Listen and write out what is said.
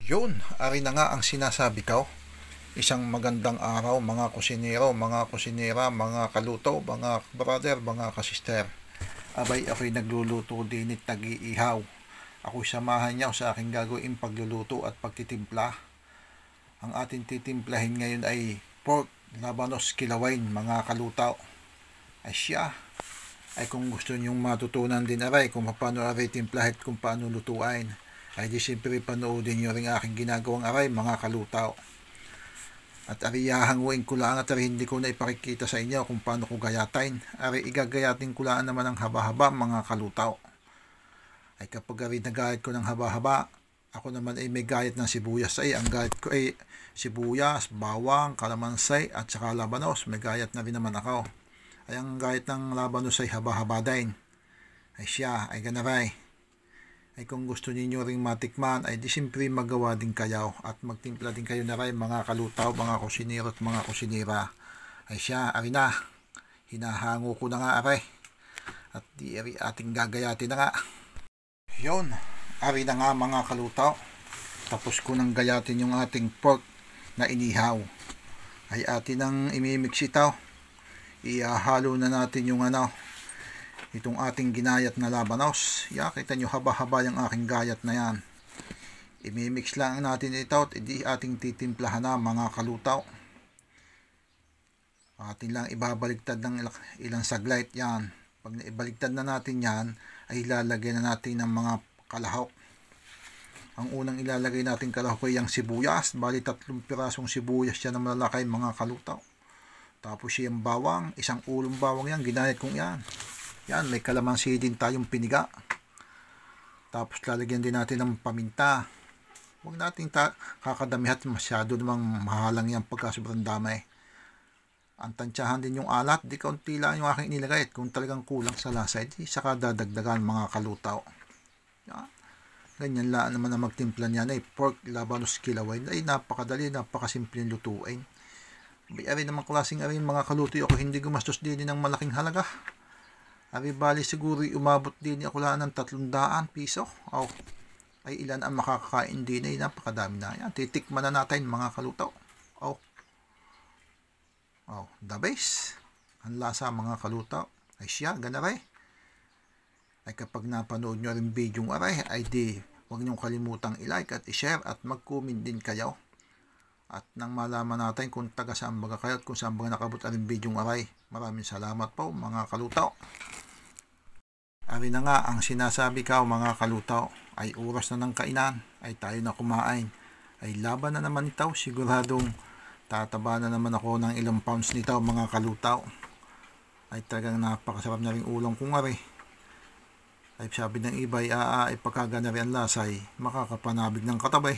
Yun, ari na nga ang sinasabi ko. Isang magandang araw mga kusinero, mga kusinera, mga kaluto, mga brother, mga kasister. Abay ako'y nagluluto din at nag-iihaw. Ako'y samahan niyo sa aking gagawin pagluluto at pagtitimpla. Ang ating titimplahin ngayon ay pork labanos kilawain mga kalutaw. Ay siya, ay kung gusto niyong matutunan din aray kung paano aray timplahin at kung paano lutuin, ay di siyempre panoodin niyo rin aking ginagawang aray mga kalutaw. At ari hahanguin ko lang at ari hindi ko na ipakikita sa inyo kung paano ko gayatin. Ari igagayatin ko lang naman ng haba-haba mga kalutaw. Ay kapag ari nagayat ko ng haba-haba, ako naman ay may gayat ng sibuyas ay ang gayat ko ay sibuyas, bawang, kalamansi at saka labanos. May gayat na rin naman ako. Ay ang gayat ng labanos ay haba-haba din. Ay siya ay ganaray. Ay kung gusto niyo ring matikman ay di simpre magawa din kayo at magtimpla din kayo na rin mga kalutaw, mga kusinero at mga kusinira. Ay siya, ari na. Hinahango ko na nga ari. At di ari ating gagayatin na nga. Yun, ari na nga mga kalutaw. Tapos ko nang gayatin yung ating pork na inihaw. Ay atin ang imimix ito. Ihahalo na natin yung itong ating ginayat na labanos. Kita nyo haba-haba yung aking gayat na yan. Imimix lang natin ito at ating titimplahan na mga kalutaw. Atin lang ibabaligtad ng ilang saglit yan. Pag naibaligtad na natin yan, ay ilalagay na natin ng mga kalahok. Ang unang ilalagay natin kalahok ay yung sibuyas. Bali 3 pirasong sibuyas yan na malalaki mga kalutaw. Tapos yung bawang, isang ulong bawang yan, ginayat kong yan. Yan, may kalamansi din tayong piniga. Tapos lalagyan din natin ng paminta. Huwag natin kakadamihan masyado namang mahalang yan pagka sobrang dami. Ang tansyahan din yung alat, di kaunti lang yung aking inilagay. At kung talagang kulang sa lasa, di saka dadagdagan mga kalutaw. Yan. Ganyan lang naman na magtimpla niyan ay pork labanos kilawain. Ay napakadali, napakasimpleng lutuin. Ari naman klaseng ari mga kalutoy ako hindi gumastos din ng malaking halaga. Ari bali siguro umabot din ako lang ng 300 piso. Ay ilan ang makakakain din ay napakadami na yan. Titikman na natin mga kalutaw. The best. Ang lasa mga kalutaw. Ay siya, ganaray. Ay kapag napanood nyo rin video ng aray, ay di huwag nyo kalimutang i-like at i-share at mag-comment din kayo. At nang malaman natin kung taga saan baga kayo at kung saan baga nakabot ang video ng aray. Maraming salamat po mga kalutaw. Ari na nga ang sinasabi ko mga kalutaw, ay oras na ng kainan, ay tayo na kumain. Ay laban na naman ito, siguradong tataba na naman ako ng ilang pounds nito mga kalutaw. Ay talagang napakasarap na rin ulam kung ari. Ay sabi ng iba ay pagkagana rin ang lasay, makakapanabig ng katabay.